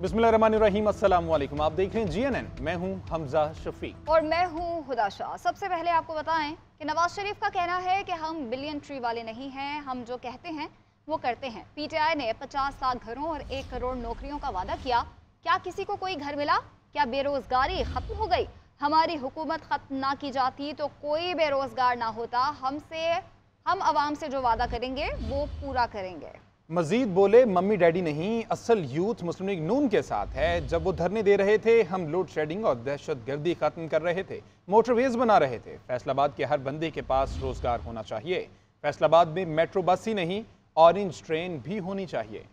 बिस्मिल्लाहिर्रहमानिर्रहीम, अस्सलाम वालेकुम। आप देख रहे हैं GNN। मैं हूं हमजा शफीक और मैं हूं हुदा शाह। सबसे पहले आपको बताएं कि नवाज शरीफ का कहना है कि हम बिलियन ट्री वाले नहीं हैं, हम जो कहते हैं वो करते हैं। PTI ने 50 लाख घरों और 1 करोड़ नौकरियों का वादा किया। क्या किसी को कोई घर मिला? क्या बेरोजगारी खत्म हो गई? हमारी हुकूमत खत्म ना की जाती तो कोई बेरोजगार ना होता। हम आवाम से जो वादा करेंगे वो पूरा करेंगे। मजीद बोले, मम्मी डैडी नहीं, असल यूथ मुस्लिम लीग नून के साथ है। जब वो धरने दे रहे थे, हम लोड शेडिंग और दहशत गर्दी खत्म कर रहे थे, मोटरवेज बना रहे थे। फैसलाबाद के हर बंदे के पास रोजगार होना चाहिए। फैसलाबाद में मेट्रो बस ही नहीं, ऑरेंज ट्रेन भी होनी चाहिए।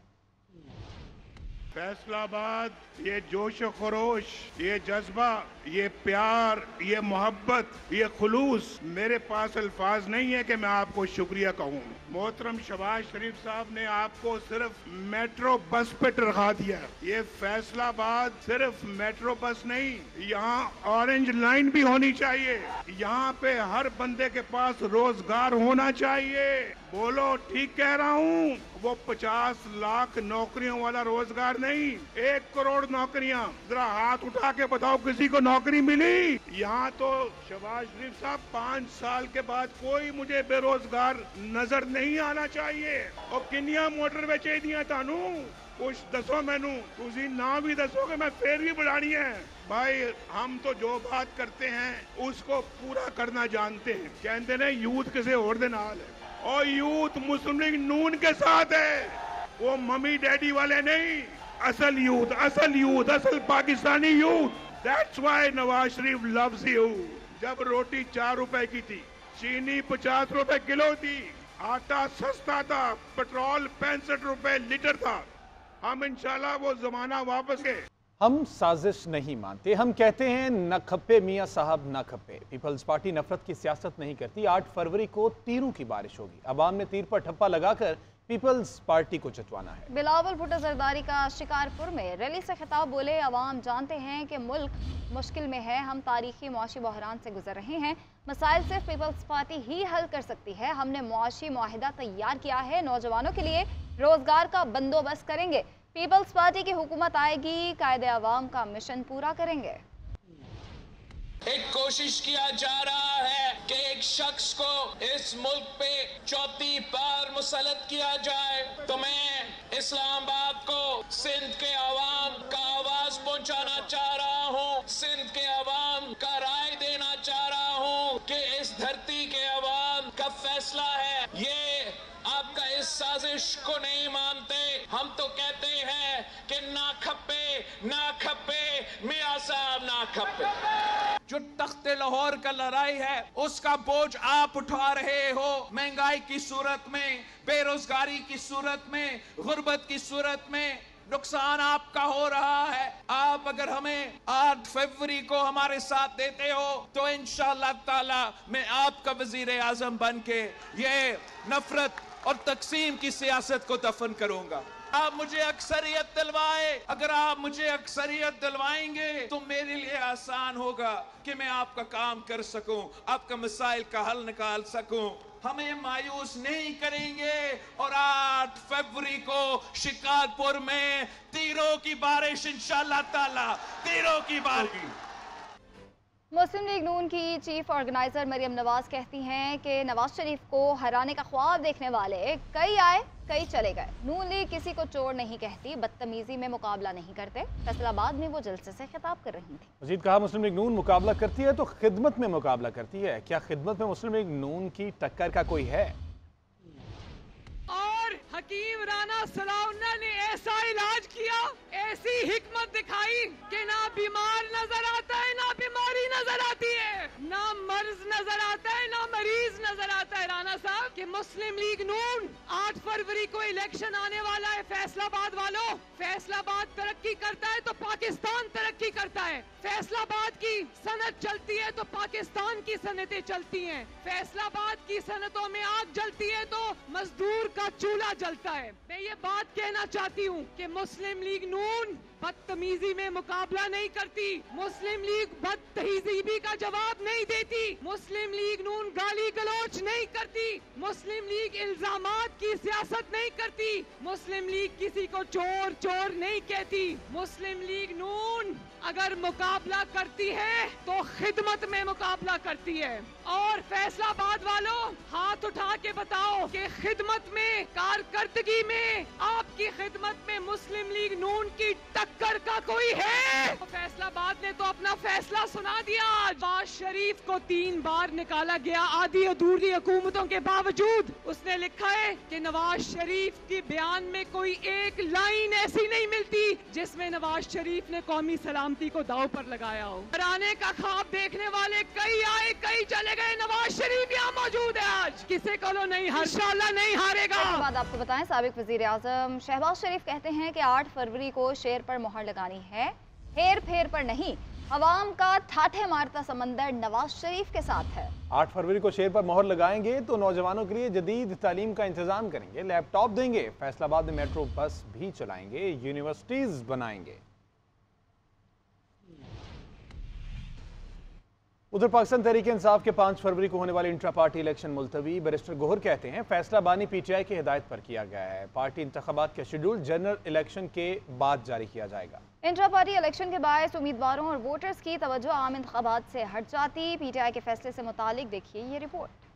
फैसलाबाद, ये जोश व खरोश, ये जज्बा, ये प्यार, ये मोहब्बत, ये खुलूस, मेरे पास अल्फाज नहीं है कि मैं आपको शुक्रिया कहूँ। मोहतरम शहबाज शरीफ साहब ने आपको सिर्फ मेट्रो बस पे टरखा दिया। ये फैसलाबाद सिर्फ मेट्रो बस नहीं, यहाँ ऑरेंज लाइन भी होनी चाहिए। यहाँ पे हर बंदे के पास रोजगार होना चाहिए। बोलो, ठीक कह रहा हूँ? वो 50 लाख नौकरियों वाला रोजगार नहीं, 1 करोड़ नौकरियां। जरा हाथ उठा के बताओ, किसी को नौकरी मिली? यहाँ तो शहबाज शरीफ साहब 5 साल के बाद कोई मुझे बेरोजगार नजर नहीं आना चाहिए। और किनिया मोटरवे चाहिए थानू, कुछ दसो मैनू, तुसी ना भी दसोगे मैं फिर भी बढ़ानी है। भाई, हम तो जो बात करते हैं उसको पूरा करना जानते हैं। कहते ने यूथ किसी और दे नाल है, और यूथ मुस्लिम लीग नून के साथ है। वो मम्मी डैडी वाले नहीं, असल यूथ, असल Pakistani youth. That's why Nawaz Sharif loves you. जब रोटी 4 रुपए की थी, चीनी 50 रुपए किलो थी, आटा सस्ता था, पेट्रोल 65 रुपए लीटर था, हम इंशाल्लाह वो जमाना वापस गए। हम साजिश नहीं मानते, हम कहते हैं न खप्पे मियाँ साहब न खप्पे। पीपल्स पार्टी नफरत की सियासत नहीं करती। 8 फरवरी को तीरों की बारिश होगी। अवाम ने तीर पर ठप्पा लगाकर पीपल्स पार्टी को जितवाना है। बिलावल भुट्टो जरदारी का शिकारपुर में रैली से खिताब बोले, अवाम जानते हैं कि मुल्क मुश्किल में है, हम तारीखी मुआशी बहरान से गुजर रहे हैं। मसाइल सिर्फ पीपल्स पार्टी ही हल कर सकती है। हमने मुआशी मुआहिदा तैयार किया है, नौजवानों के लिए रोजगार का बंदोबस्त करेंगे। पीपल्स पार्टी की हुकूमत आएगी, कायदे अवाम का मिशन पूरा करेंगे। एक कोशिश किया जा रहा है कि एक शख्स को इस मुल्क पे चौथी बार मुसल्लत किया जाए। तो मैं इस्लामाबाद को सिंध के अवाम का आवाज पहुंचाना चाह रहा हूं, सिंध के अवाम का राय देना चाह रहा हूं कि इस धरती के अवाम का फैसला है। ये आपका इस साजिश को नहीं मानते। हम तो कहते हैं कि ना खप्पे मियां साहब ना खप्पे। जो तख्ते लाहौर का लड़ाई है उसका बोझ आप उठा रहे हो। महंगाई की सूरत में, बेरोजगारी की सूरत में, गुर्बत की सूरत में नुकसान आपका हो रहा है। आप अगर हमें 8 फरवरी को हमारे साथ देते हो तो इंशाअल्लाह ताला मैं आपका वजीर आजम बन के ये नफरत और तकसीम की सियासत को दफन करूंगा। आप मुझे अक्सरियत दिलवाए, अगर आप मुझे अक्सरियत दिलवाएंगे तो मेरे लिए आसान होगा कि मैं आपका काम कर सकूं, आपका मसाइल का हल निकाल सकूं। हमें मायूस नहीं करेंगे। और 8 फरवरी को शिकारपुर में तीरों की बारिश, इंशाअल्लाह ताला तीरों की बारिश। मुस्लिम लीग नून की चीफ ऑर्गेनाइजर मरियम नवाज कहती हैं कि नवाज शरीफ को हराने का ख्वाब देखने वाले कई आए कई चले गए। नून लीग किसी को चोर नहीं कहती, बदतमीजी में मुकाबला नहीं करते। फैसलाबाद में वो जलसे से खिताब कर रही थी। मजीद कहा, मुस्लिम लीग नून मुकाबला करती है तो खिदमत में मुकाबला करती है। क्या खिदमत में मुस्लिम लीग नून की टक्कर का कोई है? और हकीम राना सलाउल्लाह ने ऐसा इलाज किया, ऐसी हिकमत दिखाई कि ना बीमार नजर आता है, ना बीमारी नजर आती है, ना मर्ज नजर आता है, ना मरीज नजर आता है। राना साहब कि मुस्लिम लीग नून 8 फरवरी को इलेक्शन आने वाला है। फैसलाबाद वालों, फैसलाबाद तरक्की करता है तो पाकिस्तान तरक्की करता है। फैसलाबाद की सनत चलती है तो पाकिस्तान की सनतें चलती हैं। फैसलाबाद की सनतों में आग जलती है तो मजदूर का चूल्हा जलता है। मैं ये बात कहना चाहती हूँ कि मुस्लिम लीग नून बदतमीजी में मुकाबला नहीं करती, मुस्लिम लीग बदतहजीबी का जवाब नहीं देती, मुस्लिम लीग नून गाली गलौच नहीं करती, मुस्लिम लीग इल्जामात की सियासत नहीं करती, मुस्लिम लीग किसी को चोर चोर नहीं कहती। मुस्लिम लीग नून अगर मुकाबला करती है तो खिदमत में मुकाबला करती है। और फैसलाबाद वालों, हाथ उठा के बताओ कि खिदमत में, कारकर्दगी में, आपकी खिदमत में मुस्लिम लीग नून की टक्कर का कोई है? फैसलाबाद ने तो अपना फैसला सुना दिया। नवाज शरीफ को 3 बार निकाला गया आधी अधूरी हुकूमतों के बावजूद। उसने लिखा है कि नवाज शरीफ के बयान में कोई एक लाइन ऐसी नहीं मिलती जिसमें नवाज शरीफ ने कौमी सलामती को दांव पर लगाया हो। हराने का ख्वाब देखने वाले कई आए कई चले गए, नवाज शरीफ यहाँ मौजूद है। आज किसी को नहीं, इंशाअल्लाह नहीं हारेगा। इसके बाद आपको बताएं, साबिक वजीर आजम शहबाज शरीफ कहते हैं कि 8 फरवरी को शेर पर मोहर लगानी है, हेर फेर पर नहीं। अवाम का ठाठे मारता समंदर नवाज शरीफ के साथ है। 8 फरवरी को शेर पर मोहर लगाएंगे तो नौजवानों के लिए जदीद तालीम का इंतजाम करेंगे, लैपटॉप देंगे, फैसलाबाद में मेट्रो बस भी चलाएंगे, यूनिवर्सिटीज बनाएंगे। उधर पाकिस्तान तहरीक इंसाफ के 5 फरवरी को होने वाले इंट्रा पार्टी इलेक्शन मुलतवी। बैरिस्टर गोहर कहते हैं फैसला बानी पीटीआई की हिदायत पर किया गया है। पार्टी इंतखाबात का शेड्यूल जनरल इलेक्शन के बाद जारी किया जाएगा। इंट्रा पार्टी इलेक्शन के बायस उम्मीदवारों और वोटर्स की तवज्जो आम इंतखाबात से हट जाती। पीटीआई के फैसले से मुतालिक देखिए ये रिपोर्ट।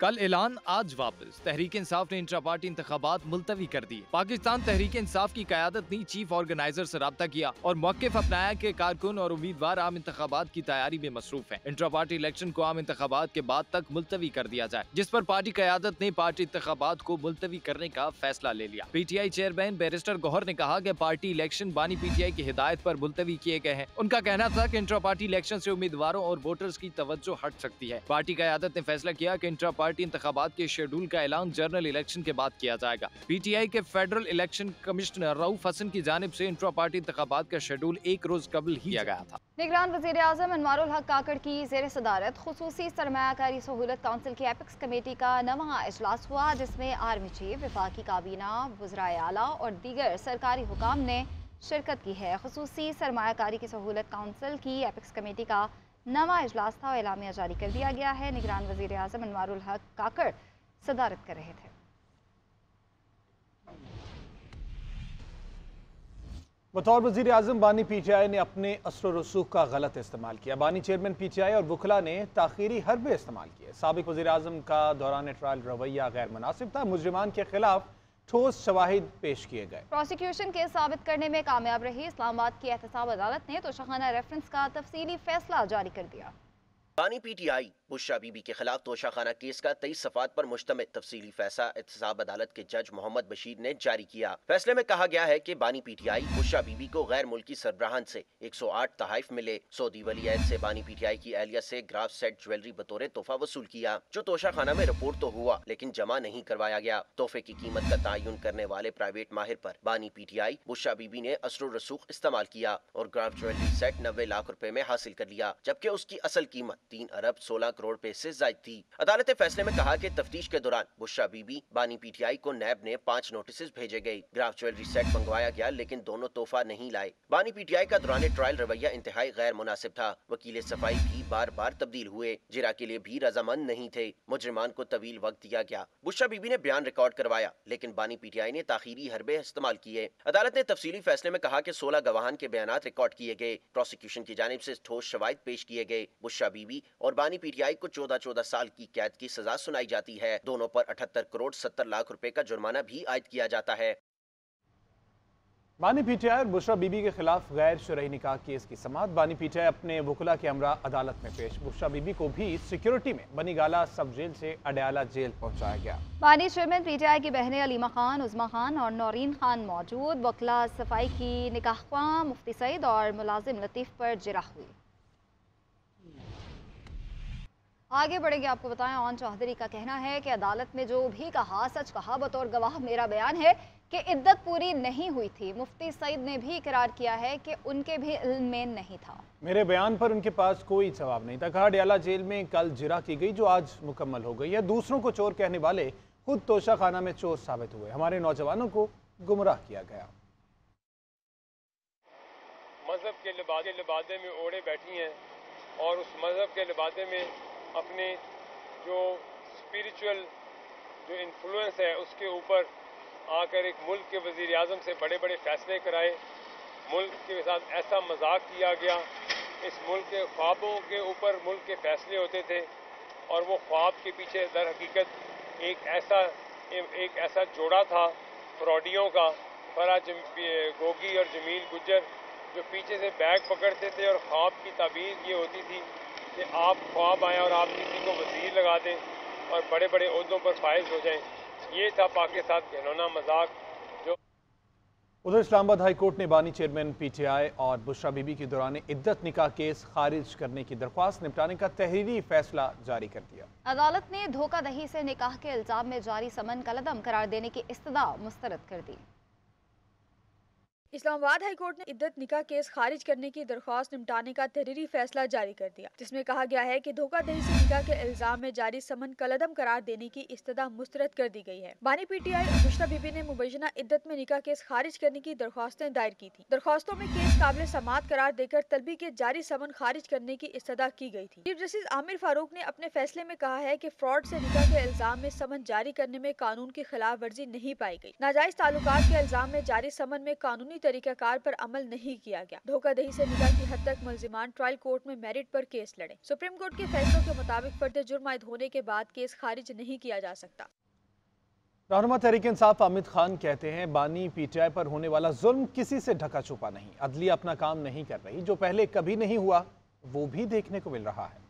कल ऐलान आज वापस। तहरीक इंसाफ ने इंट्रा पार्टी इंतखाबात मुलतवी कर दी। पाकिस्तान तहरीक इंसाफ की क़यादत ने चीफ ऑर्गेनाइजर से राब्ता किया और मौक़िफ़ अपनाया कि कारकुन और उम्मीदवार आम इंतखाबात की तैयारी में मसरूफ हैं। इंट्रा पार्टी इलेक्शन को आम इंतखाबात के बाद तक मुलतवी कर दिया जाए, जिस पर पार्टी क़यादत ने पार्टी इंतखाबात को मुलतवी करने का फैसला ले लिया। पीटीआई चेयरमैन बैरिस्टर गौहर ने कहा कि पार्टी इलेक्शन बानी पीटीआई की हिदायत पर मुलतवी किए गए हैं। उनका कहना था कि इंट्रा पार्टी इलेक्शन से उम्मीदवारों और वोटर्स की तवज्जो हट सकती है। पार्टी क़यादत ने फैसला किया कि इंट्रा पार्टी इंतखाबात के शेड्यूल का ऐलान जनरल इलेक्शन के बाद किया जाएगा। पीटीआई के federal election commissioner Rauf Hasan की जानिब से इंट्रा पार्टी इंतखाबात का शेड्यूल 1 रोज कबल ही किया गया था। निगरान वज़ीर आज़म अनवारुल हक काकड़ की ज़ेर सदारत खुसूसी सरमायाकारी सहूलत काउंसिल की एपिक्स कमेटी का नवा इजलास हुआ, जिसमें आर्मी चीफ, वफाकी काबीना, वज़राए आला और दीगर सरकारी हुकाम ने शिरकत की है। खुसूसी सरमायाकारी की सहूलत काउंसिल की एपिक्स कमेटी का नवा इजलास था और एलामिया जारी कर दिया गया है। निगरान वज़ीर आज़म अनवारुल हक काकड़ सदारत कर रहे थे। बतौर वज़ीर आज़म बानी पीटीआई ने अपने असर रसूख का गलत इस्तेमाल किया। बानी चेयरमैन पीटीआई और वुकला ने ताख़ीरी हरबे इस्तेमाल किए। साबिक वज़ीर आज़म का दौरान ट्रायल रवैया गैर मुनासिब था। मुजरिमान के खिलाफ ठोस शवाहिद पेश किए गए। प्रोसिक्यूशन केस साबित करने में कामयाब रही। इस्लामाबाद की एहतसाब अदालत ने तोशाखाना रेफरेंस का तफसीली फैसला जारी कर दिया। बानी पीटीआई बुशरा बीबी के खिलाफ तोशाखाना केस का 23 सफ़ात पर मुश्तमिल तफसीली फैसला एहतसाब अदालत के जज मोहम्मद बशीर ने जारी किया। फैसले में कहा गया है कि बानी पीटीआई बुशरा बीबी को गैर मुल्की सरबराहान से 108 तहाइफ मिले। सऊदी वली अहद से बानी पीटीआई की एहलिया से ग्राफ सेट ज्वेलरी बतौर तोहफा वसूल किया, जो तोशाखाना में रिपोर्ट तो हुआ लेकिन जमा नहीं करवाया गया। तोहफे की कीमत का तयन करने वाले प्राइवेट माहिर पर बानी पीटीआई बुशरा बीबी ने असर रसूख इस्तेमाल किया और ग्राफ ज्वेलरी सेट 90 लाख रुपए में हासिल कर लिया, जबकि उसकी असल कीमत 3 अरब 16 करोड़ रुपए से जायद थी। अदालत ने फैसले में कहा कि तफ्तीश के दौरान बुशरा बीबी बानी पीटीआई को नैब ने 5 नोटिस भेजे गए। ग्राफ ज्वेलरी सेट मंगवाया गया लेकिन दोनों तोहफा नहीं लाए। बानी पीटीआई का दौरान ट्रायल रवैया इंतहाई गैर मुनासिब था। वकील सफाई भी बार बार तब्दील हुए, जिरा के लिए भी रजामंद नहीं थे। मुजरिमान को तवील वक्त दिया गया। बुशरा बीबी ने बयान रिकॉर्ड करवाया लेकिन बानी पीटीआई ने ताखीरी हरबे इस्तेमाल किए। अदालत ने तफसीली फैसले में कहा कि 16 गवाहान के बयान रिकॉर्ड किए गए। प्रोसिक्यूशन की जानिब से ठोस शवाहिद पेश किए गए। बुशरा बीबी और बानी पीटीआई को 14 साल की कैद की सजा सुनाई जाती है। दोनों पर 78 करोड़ 70 लाख रुपए का जुर्माना भी आयद किया जाता है। बानी पीटीआई और बुशरा बीबी के खिलाफ गैर शरई निकाह केस की समाअत। बानी पीटीआई अपने वकुला के हमरा अदालत में पेश। बुशरा बीबी को भी सिक्योरिटी में बनीगाला सब जेल से अडयाला जेल पहुंचाया गया। बानी चेयरमैन पीटीआई की बहनें अलीमा खान, उज़मा खान और नौरीन खान मौजूद। वकला सफाई की निकाहख्वाह मुफ्ती सईद और मुलाजिम लतीफ पर जिरह हुई। आगे बढ़ेंगे, आपको बताएं ऑन चौधरी का कहना है कि अदालत में जो भी कहा सच कहा। बतौर गवाह मेरा बयान है कि इद्दत पूरी नहीं हुई थी। मुफ्ती सईद ने भी इकरार किया है कि उनके भी इल्म में नहीं था। मेरे बयान पर उनके पास कोई जवाब नहीं था। कहा अडयाला जेल में कल जिरा की गई जो आज मुकम्मल हो गई है। दूसरों को चोर कहने वाले खुद तोशाखाना में चोर साबित हुए। हमारे नौजवानों को गुमराह किया गया। مذہب کے لبادے میں اوڑے بیٹھی ہیں اور اس مذہب کے لبادے میں اپنے جو اسپریچول جو انفلوئنس ہے اس کے اوپر آ کر ایک ملک کے وزیر اعظم سے بڑے بڑے فیصلے کرائے. ملک کے ساتھ ایسا مذاق کیا گیا. اس ملک کے خوابوں کے اوپر ملک کے فیصلے ہوتے تھے اور وہ خواب کے پیچھے در حقیقت ایک ایسا جوڑا تھا فراڈیوں کا، فرح گوگی اور جمیل گجر، جو پیچھے سے بیگ پکڑتے تھے اور خواب کی تعبیر یہ ہوتی تھی کہ آپ خواب آئیں اور آپ کسی کو وزیر لگا دیں اور بڑے بڑے عہدوں پر فائز ہو جائیں. یہ تھا پاکستان کا گھنونا مذاق. ادھر اسلام آباد ہائی کورٹ نے بانی چیئرمین پی ٹی آئی اور بشرا بی بی کی دوران عدت نکاح کیس خارج کرنے کی درخواست نمٹانے کا تحریری فیصلہ جاری کر دیا. عدالت نے دھوکہ دہی سے نکاح کے الزام میں جاری سمن کالعدم قرار دینے کی استدعا مسترد کر دی. اسلام آباد ہائی کورٹ نے عدت نکاح کیس خارج کرنے کی درخواست نمٹانے کا تحریری فیصلہ جاری کر دیا، جس میں کہا گیا ہے کہ دھوکہ دہی سے نکاح کے الزام میں جاری سمن کالعدم قرار دینے کی استدعا مسترد کر دی گئی ہے. بانی پی ٹی آئی اور بشرا بی بی نے مبینہ عدت میں نکاح کیس خارج کرنے کی درخواستیں دائر کی تھیں. درخواستوں میں کیس قابل سماعت قرار دے کر طلبی کے جاری سمن خارج کرنے کی استدعا کی گئی تھی. چیف جسٹس عامر فاروق نے اپنے فیصلے میں کہا ہے کہ فراڈ سے نکاح کے الزام میں سمن جاری کرنے میں قانون کی خلاف ورزی نہیں پائی گئی. ناجائز تعلقات کے الزام میں جاری سمن میں قانونی طریقہ کار پر عمل نہیں کیا گیا. دھوکہ دہی سے نکاح کی حد تک ملزمان ٹرائل کورٹ میں میرٹ پر کیس لڑے. سپریم کورٹ کے فیصلوں کے مطابق فرد جرم عائد ہونے کے بعد کیس خارج نہیں کیا جا سکتا. رہنما تحریک انصاف حامد خان کہتے ہیں بانی پی ٹی آئی پر ہونے والا ظلم کسی سے ڈھکا چھپا نہیں. عدلیہ اپنا کام نہیں کر رہی. جو پہلے کبھی نہیں ہوا وہ بھی دیکھنے کو مل رہا ہے.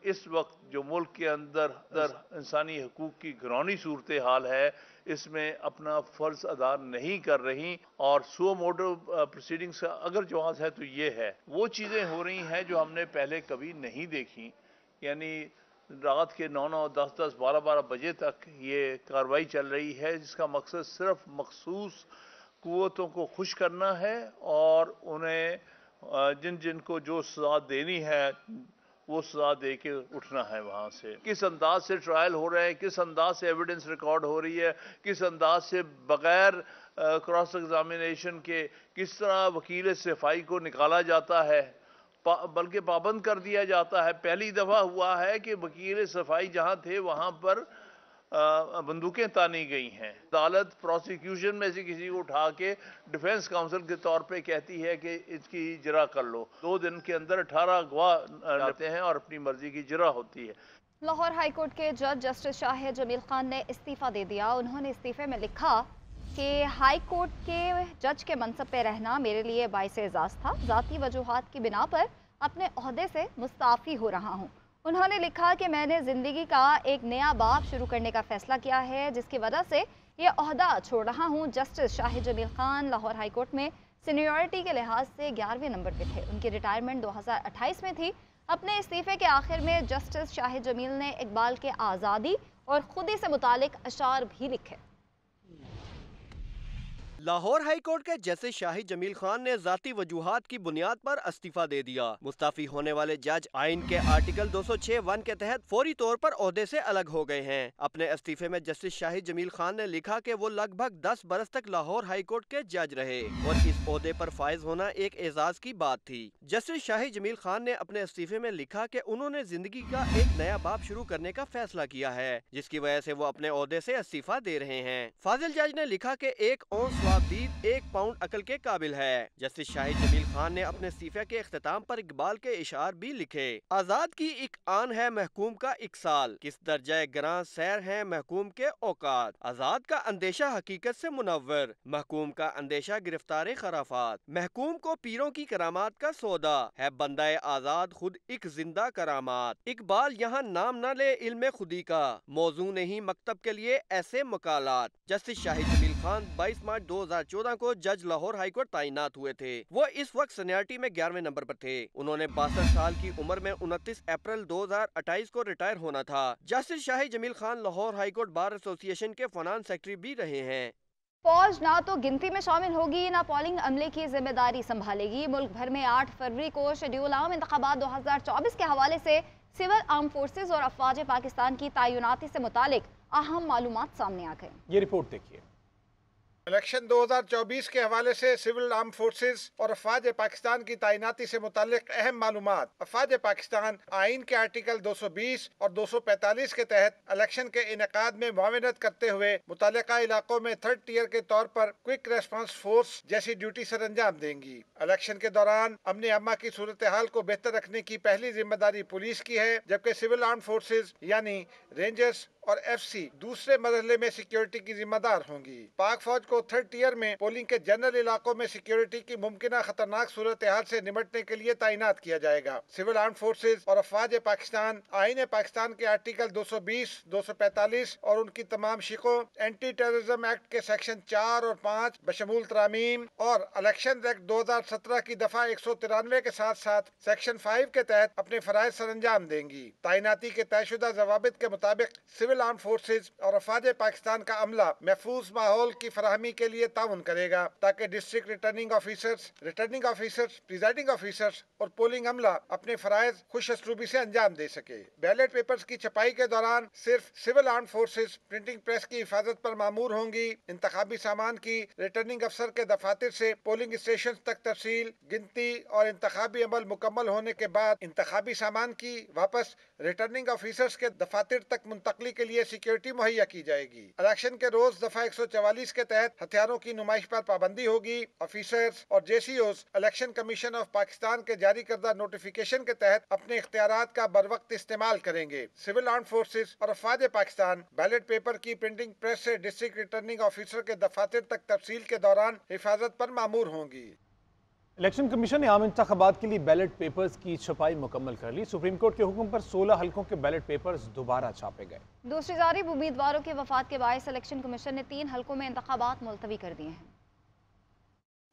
اس وقت جو ملک کے اندر انسانی حقوق کی گھرونی صورتحال ہے، اس میں اپنا فرض ادا نہیں کر رہی، اور سو موٹو پروسیڈنگز کا اگر جواز ہے تو یہ ہے وہ چیزیں ہو رہی ہیں جو ہم نے پہلے کبھی نہیں دیکھی. یعنی رات کے 9 10 10 12 بجے تک یہ کارروائی چل رہی ہے، جس کا مقصد صرف مخصوص قوتوں کو خوش کرنا ہے اور انہیں جن کو جو سزا دینی ہے وہ سزا دے کے اٹھنا ہے وہاں سے. کس انداز سے ٹرائل ہو رہے ہیں، کس انداز سے ایویڈنس ریکارڈ ہو رہی ہے، کس انداز سے بغیر کراس ایگزامینیشن کے کس طرح وکیل صفائی کو نکالا جاتا ہے، بلکہ پابند کر دیا جاتا ہے. پہلی دفعہ ہوا ہے کہ وکیل صفائی جہاں تھے وہاں پر بندوقیں تانی گئی ہیں. عدالت پروسیکیوشن میں سے کسی کو اٹھا کے ڈیفنس کاؤنسل کے طور پہ کہتی ہے کہ اس کی اجرا کر لو. 2 دن کے اندر 18 گواہ آتے ہیں اور اپنی مرضی کی اجرا ہوتی ہے. لاہور ہائی کورٹ کے جج جسٹس شاہد جمیل خان نے استعفیٰ دے دیا. انہوں نے استعفے میں لکھا کہ ہائی کورٹ کے جج کے منصب پہ رہنا میرے لیے باعث اعزاز تھا. ذاتی وجوہات کی بنا پر اپنے عہدے سے مستعفی ہو رہا ہوں. انہوں نے لکھا کہ میں نے زندگی کا ایک نیا باب شروع کرنے کا فیصلہ کیا ہے، جس کی وجہ سے یہ عہدہ چھوڑ رہا ہوں. Justice Shahid Jamil Khan Lahore high court میں سینیورٹی کے لحاظ سے 11ویں نمبر پہ تھے. ان کی ریٹائرمنٹ 2028 میں تھی. اپنے استعفے کے آخر میں جسٹس شاہد جمیل نے اقبال کے آزادی اور خودی سے متعلق اشعار بھی لکھے. لاہور ہائی کورٹ کے جسٹس شاہد جمیل خان نے ذاتی وجوہات کی بنیاد پر استعفیٰ دے دیا. مستعفی ہونے والے جج آئین کے آرٹیکل 206(1) کے تحت فوری طور پر عہدے سے الگ ہو گئے ہیں. اپنے استعفے میں جسٹس شاہد جمیل خان نے لکھا کہ وہ لگ بھگ 10 برس تک لاہور ہائی کورٹ کے جج رہے اور اس عہدے پر فائز ہونا ایک اعزاز کی بات تھی. جسٹس شاہد جمیل خان نے اپنے استعفے میں لکھا کہ انہوں نے زندگی کا ایک نیا باب شروع کرنے کا فیصلہ کیا ہے، جس کی وجہ سے وہ اپنے عہدے سے استعفیٰ دے رہے ہیں. فاضل جج نے لکھا کہ 1 اونس ثوابدید 1 پاؤنڈ عقل کے قابل ہے. جسٹس شاہد جمیل خان نے اپنے استعفے کے اختتام پر اقبال کے اشعار بھی لکھے. آزاد کی ایک آن ہے محکوم کا 1 سال، کس درجہ گراں سیر ہیں محکوم کے اوقات. آزاد کا اندیشہ حقیقت سے منور، محکوم کا اندیشہ گرفتار خرافات. محکوم کو پیروں کی کرامات کا سودا ہے، بندہ آزاد خود ایک زندہ کرامات. اقبال یہاں نام نہ لے علم خودی کا، موضوع نہیں مکتب کے لیے ایسے مقالات. جسٹس شاہد جمیل خان 22 مارچ 2014 کو جج لاہور ہائی کورٹ تعینات ہوئے تھے. وہ اس وقت سینیورٹی میں 11ویں نمبر پر تھے. انہوں نے 62 سال کی عمر میں 29 اپریل 2028 کو ریٹائر ہونا تھا. Justice Shahid Jamil Khan Lahore high court bar association کے فنان سیکرٹری بھی رہے ہیں. فوج نہ تو گنتی میں شامل ہوگی نہ پولنگ عملے کی ذمہ داری سنبھالے گی. ملک بھر میں 8 فروری کو شیڈول عام انتخابات 2024 کے حوالے سے سول آرم فورسز اور افواج پاکستان کی تعیناتی سے متعلق اہم معلومات سامنے آ گئے. یہ رپورٹ دیکھیے. इलेक्शन 2024 के हवाले से सिविल आर्म फोर्सेस और अफवाज पाकिस्तान की तैनाती से मुतालिक अहम मालूमात। अफवाज पाकिस्तान आइन के आर्टिकल 220 और 245 के तहत इलेक्शन के इनेकाद में मुआवनत करते हुए मुतल्लिका इलाकों में थर्ड टियर के तौर पर क्विक रेस्पॉन्स फोर्स जैसी ड्यूटी सर अंजाम देंगी। इलेक्शन के दौरान अमन अम्मा की सूरत हाल को बेहतर रखने की पहली जिम्मेदारी पुलिस की है, जबकि सिविल आर्म फोर्सेस यानी रेंजर्स और FC दूसरे मरहले में सिक्योरिटी की जिम्मेदार होंगी। पाक फौज को थर्ड टियर में पोलिंग के जनरल इलाकों में सिक्योरिटी की मुमकिन खतरनाक सूरत हाल से निपटने के लिए तैनात किया जाएगा। सिविल आर्म फोर्सेस और अफवाज पाकिस्तान आइन पाकिस्तान के आर्टिकल 220, 245 और उनकी तमाम शिकों, एंटी टेररिज्म एक्ट के सेक्शन 4 और 5 बशमूल तरामीम और इलेक्शन एक्ट 2017 की दफा 193 के साथ साथ सेक्शन 5 के तहत अपने फराइज सर अंजाम देंगी। तैनाती के तयशुदा जवाबित के मुताबिक सिविल आर्म फोर्सेज और अफवाज पाकिस्तान का अमला महफूज माहौल की फराहमी के लिए ताउन करेगा, ताकि district returning officers, presiding officers और पोलिंग अमला अपने फराइज खुश असलूबी से अंजाम दे सके। बैलेट पेपर्स की छपाई के दौरान सिर्फ civil arm forces printing press की हिफाजत पर मामूर होंगी। इंतखाबी सामान की रिटर्निंग अफसर के दफातर से पोलिंग स्टेशन तक तफसील, गिनती और इंतखाबी अमल मुकम्मल होने के बाद इंतखाबी सामान की वापस रिटर्निंग ऑफिसर्स के दफातर तक मुंतकली के लिए सिक्योरिटी मुहैया की जाएगी। इलेक्शन के रोज दफा 144 के तहत हथियारों की नुमाइश पर पाबंदी होगी। ऑफिसर्स और JCOs election commission of Pakistan के जारी करदा नोटिफिकेशन के तहत अपने इख्तियारात का बर वक्त इस्तेमाल करेंगे। सिविल आर्म फोर्सेस और अफवाज पाकिस्तान बैलेट पेपर की प्रिंटिंग प्रेस से डिस्ट्रिक्ट रिटर्निंग ऑफिसर के दफातर तक तफसील के दौरान हिफाजत पर मामूर होंगी। इलेक्शन कमीशन ने आम इंतखाबात के लिए बैलेट पेपर्स की छपाई मुकम्मल कर ली। सुप्रीम कोर्ट के हुक्म पर 16 हल्कों के बैलेट पेपर्स दोबारा छापे गए। दूसरी जानिब उम्मीदवारों के वफात के बायस इलेक्शन कमीशन ने 3 हल्कों में इंतखाबात मुलतवी कर दिए हैं।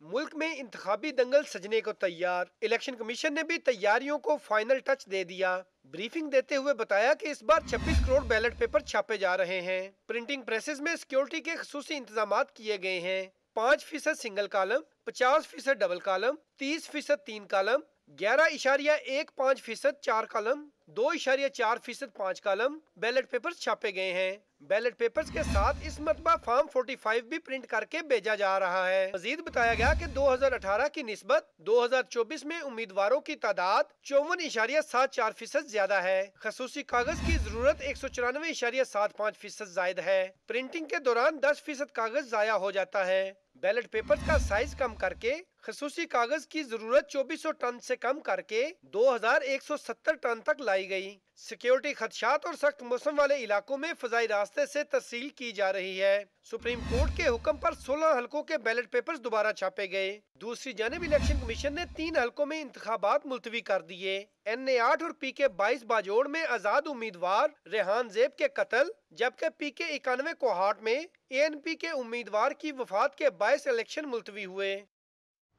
मुल्क में इंतखाबी दंगल सजने को तैयार। इलेक्शन कमीशन ने भी तैयारियों को फाइनल टच दे दिया। ब्रीफिंग देते हुए बताया कि इस बार 26 करोड़ बैलेट पेपर छापे जा रहे हैं। प्रिंटिंग प्रेसेस में सिक्योरिटी के खसूसी इंतजाम किए गए हैं। 5% single column, 50% double column, 30% 3 column, 11.15% 4 column, 2.4% 5 column ballot papers छापे गए हैं। बैलेट पेपर्स के साथ इस मरतबा फॉर्म 45 भी प्रिंट करके भेजा जा रहा है। मजीद बताया गया कि 2018 की निस्बत 2024 में उम्मीदवारों की तादाद 54.74% ज्यादा है। खसूसी कागज की जरूरत 194.75% जायद है। प्रिंटिंग के दौरान 10% कागज जाया हो जाता है। बैलेट पेपर्स का साइज कम करके खसूसी कागज की जरूरत 2400 टन से कम करके 2170 टन तक लाई गई। सिक्योरिटी खदशात और सख्त मौसम वाले इलाकों में फजाई रास्ते से तरसील की जा रही है। सुप्रीम कोर्ट के हुक्म पर 16 हल्कों के बैलेट पेपर्स दोबारा छापे गए। दूसरी जानिब इलेक्शन कमीशन ने 3 हल्कों में इंतखाबात मुलतवी कर दिए। NA 8 और PK 22 बाजोड़ में आजाद उम्मीदवार रेहान ज़ेब के कत्ल, जबकि PK 91 कोहाट में ANP के उम्मीदवार की वफात के बायस इलेक्शन मुलतवी हुए।